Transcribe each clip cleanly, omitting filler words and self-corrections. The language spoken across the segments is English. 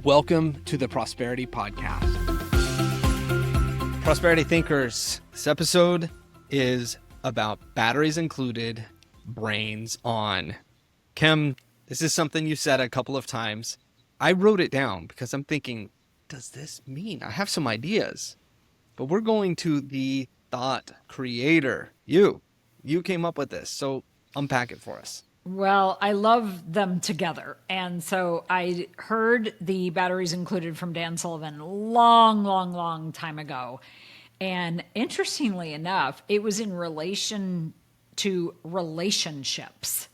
Welcome to the Prosperity Podcast. Prosperity Thinkers, this episode is about batteries included, brains on. Kim, this is something you said a couple of times. I wrote it down because I'm thinking, does this mean? I have some ideas, but we're going to the thought creator. You came up with this, so unpack it for us. Well, I love them together. And so I heard the batteries included from Dan Sullivan long time ago. And interestingly enough, it was in relation to relationships.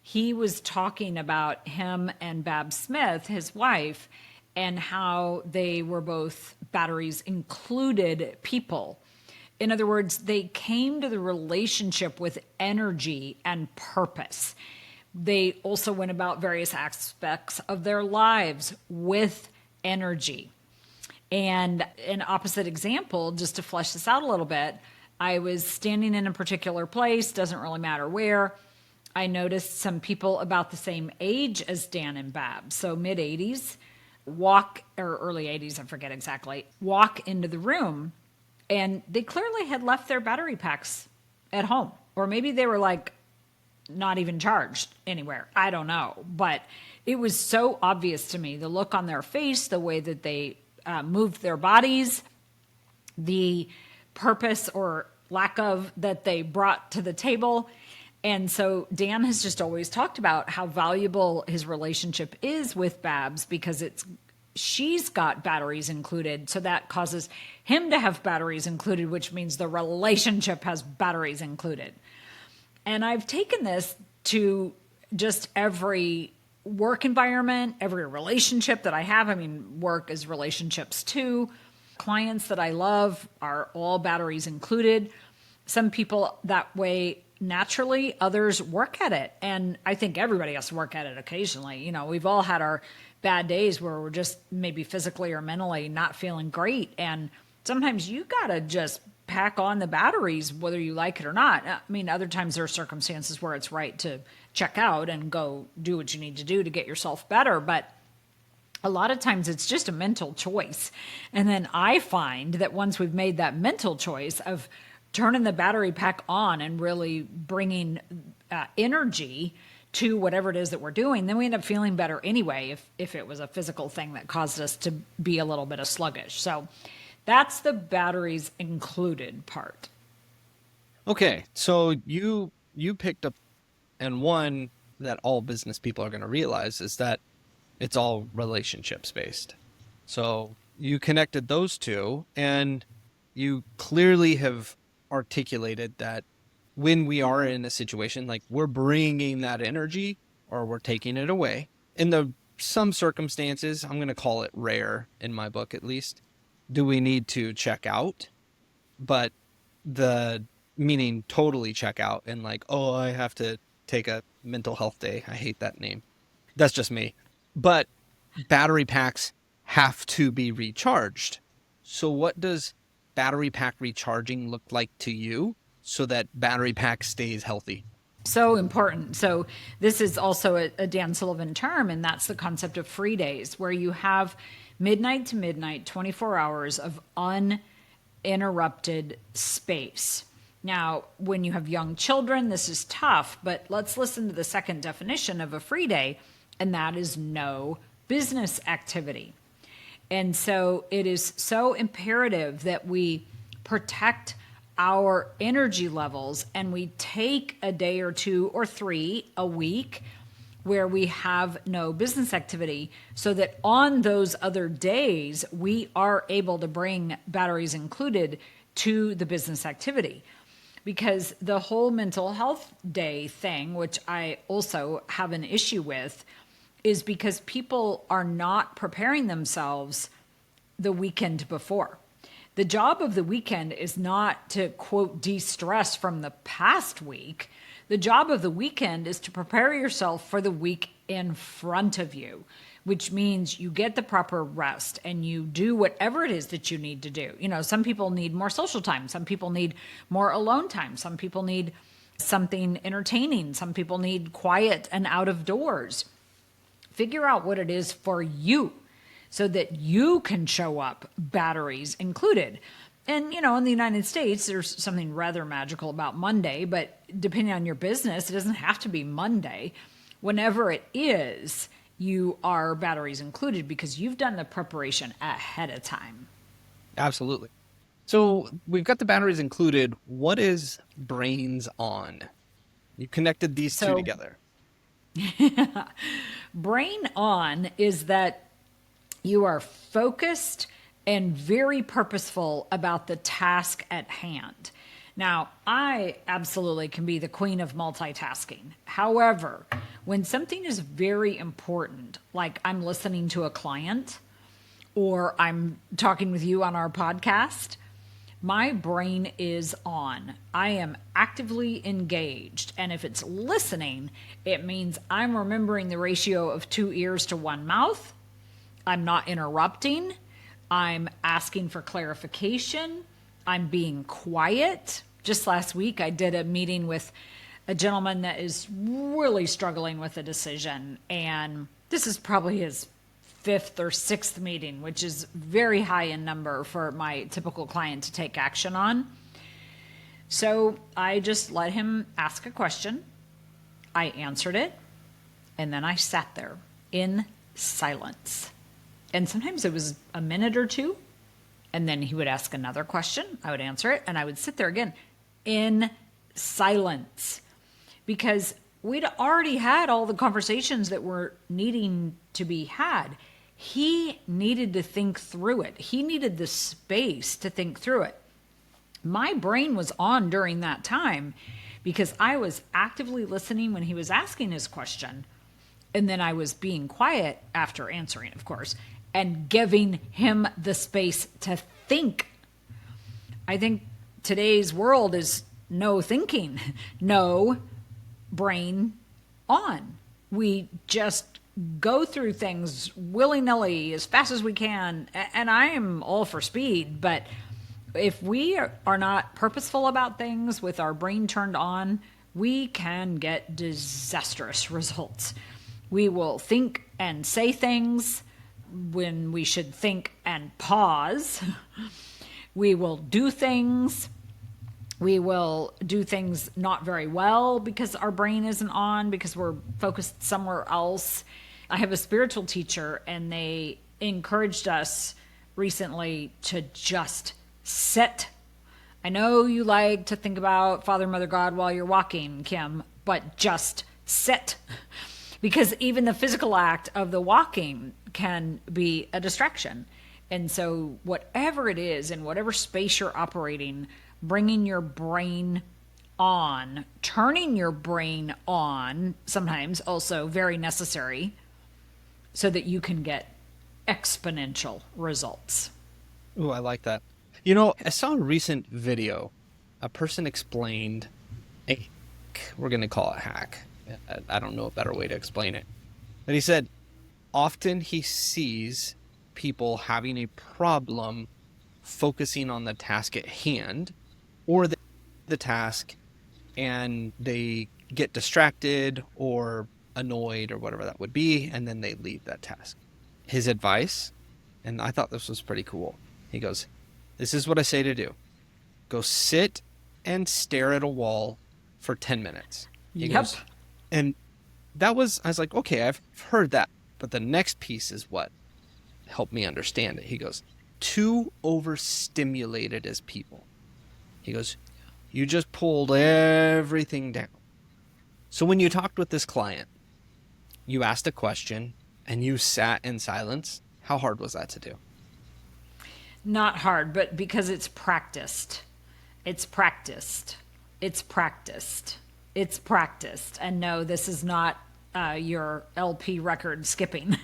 He was talking about him and Babs Smith, his wife, and how they were both batteries included people. In other words, they came to the relationship with energy and purpose. They also went about various aspects of their lives with energy. And an opposite example, just to flesh this out a little bit, I was standing in a particular place, doesn't really matter where. I noticed some people about the same age as Dan and Babs, so mid-80s, or early 80s, I forget exactly, walk into the room. And they clearly had left their battery packs at home. Or maybe they were like not even charged anywhere. I don't know. But it was so obvious to me, the look on their face, the way that they moved their bodies, the purpose or lack of that they brought to the table. And so Dan has just always talked about how valuable his relationship is with Babs because she's got batteries included, so that causes him to have batteries included, which means the relationship has batteries included. And I've taken this to just every work environment, every relationship that I have. I mean, work is relationships too. Clients that I love are all batteries included. Some people that way naturally, others work at it. And I think everybody has to work at it occasionally. You know, we've all had our bad days where we're just maybe physically or mentally not feeling great. And sometimes you got to just pack on the batteries, whether you like it or not. I mean, other times there are circumstances where it's right to check out and go do what you need to do to get yourself better. But a lot of times it's just a mental choice. And then I find that once we've made that mental choice of turning the battery pack on and really bringing energy to whatever it is that we're doing, then we end up feeling better anyway if it was a physical thing that caused us to be a little bit of sluggish. So that's the batteries included part. Okay, so you picked up, and one that all business people are going to realize is that it's all relationships based. So you connected those two, and you clearly have articulated that when we are in a situation like we're bringing that energy or we're taking it away, in some circumstances, I'm going to call it rare in my book at least, do we need to check out? But the meaning totally check out and like, oh, I have to take a mental health day. I hate that name. That's just me. But battery packs have to be recharged. So what does battery pack recharging look like to you so that battery pack stays healthy? So important. So this is also a Dan Sullivan term, and that's the concept of free days, where you have midnight to midnight, 24 hours of uninterrupted space. Now, when you have young children, this is tough, but let's listen to the second definition of a free day, and that is no business activity. And so it is so imperative that we protect our energy levels and we take a day or two or three a week where we have no business activity so that on those other days, we are able to bring batteries included to the business activity. Because the whole mental health day thing, which I also have an issue with, is because people are not preparing themselves the weekend before. The job of the weekend is not to, quote, de-stress from the past week. The job of the weekend is to prepare yourself for the week in front of you, which means you get the proper rest and you do whatever it is that you need to do. You know, some people need more social time. Some people need more alone time. Some people need something entertaining. Some people need quiet and out of doors. Figure out what it is for you. so that you can show up, batteries included. And, in the United States, there's something rather magical about Monday, but depending on your business, it doesn't have to be Monday. Whenever it is, you are batteries included because you've done the preparation ahead of time. Absolutely. So we've got the batteries included. What is brains on? You connected these two So, together. brain on is that you are focused and very purposeful about the task at hand. Now, I absolutely can be the queen of multitasking. However, when something is very important, like I'm listening to a client or I'm talking with you on our podcast, my brain is on. I am actively engaged. And if it's listening, it means I'm remembering the ratio of 2 ears to 1 mouth. I'm not interrupting. I'm asking for clarification. I'm being quiet. Just last week, I did a meeting with a gentleman that is really struggling with a decision. And this is probably his fifth or sixth meeting, which is very high in number for my typical client to take action on. So I just let him ask a question. I answered it. And then I sat there in silence. And sometimes it was a minute or two. And then he would ask another question. I would answer it. And I would sit there again in silence. Because we'd already had all the conversations that were needing to be had. He needed to think through it. He needed the space to think through it. My brain was on during that time because I was actively listening when he was asking his question. And then I was being quiet after answering, of course, and giving him the space to think. I think today's world is no thinking, no brain on. We just go through things willy-nilly as fast as we can. And I am all for speed, but if we are not purposeful about things with our brain turned on, we can get disastrous results. We will think and say things when we should think and pause. We will do things. We will do things not very well because our brain isn't on, because we're focused somewhere else. I have a spiritual teacher, and they encouraged us recently to just sit. I know you like to think about Father, Mother, God while you're walking, Kim, but just sit. Because even the physical act of the walking can be a distraction. And so whatever it is, in whatever space you're operating, bringing your brain on, turning your brain on, sometimes also very necessary, so that you can get exponential results. Ooh, I like that. I saw a recent video. A person explained a we're going to call it hack. I don't know a better way to explain it. But he said often he sees people having a problem focusing on the task at hand or the task, and they get distracted or annoyed or whatever that would be, and then they leave that task. His advice, and I thought this was pretty cool. He goes, "This is what I say to do. Go sit and stare at a wall for 10 minutes." He Yep. goes, and I was like, okay, I've heard that. But the next piece is what helped me understand it. He goes, too overstimulated as people. He goes, you just pulled everything down. So when you talked with this client, you asked a question and you sat in silence. How hard was that to do? Not hard, but because it's practiced. It's practiced. It's practiced. It's practiced. And no, this is not your LP record skipping.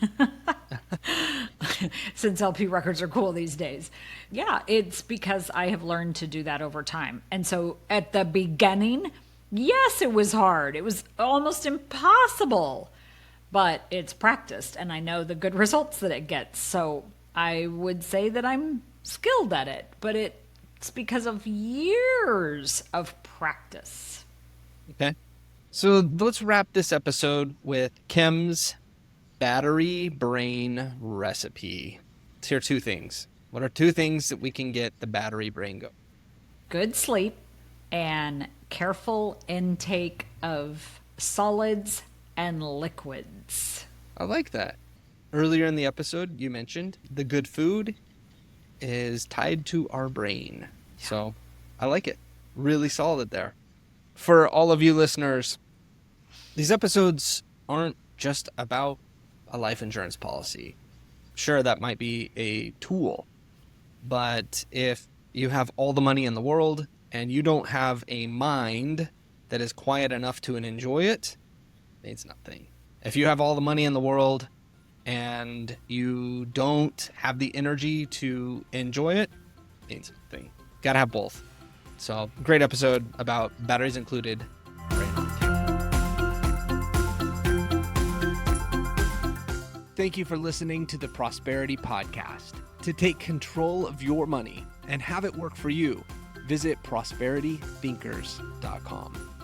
Since LP records are cool these days. Yeah, it's because I have learned to do that over time. And so at the beginning, yes, it was hard. It was almost impossible. But it's practiced, and I know the good results that it gets. So I would say that I'm skilled at it, but it's because of years of practice. Okay. So let's wrap this episode with Kim's battery brain recipe. Let's hear two things. What are two things that we can get the battery brain go? Good sleep and careful intake of solids and liquids. I like that. Earlier in the episode, you mentioned the good food is tied to our brain. So I like it. Really solid there. For all of you listeners, these episodes aren't just about a life insurance policy. Sure, that might be a tool, but if you have all the money in the world and you don't have a mind that is quiet enough to enjoy it, it means nothing. If you have all the money in the world and you don't have the energy to enjoy it, it means nothing. Gotta have both. So, great episode about batteries included. Thank you for listening to the Prosperity Podcast. To take control of your money and have it work for you, visit prosperitythinkers.com.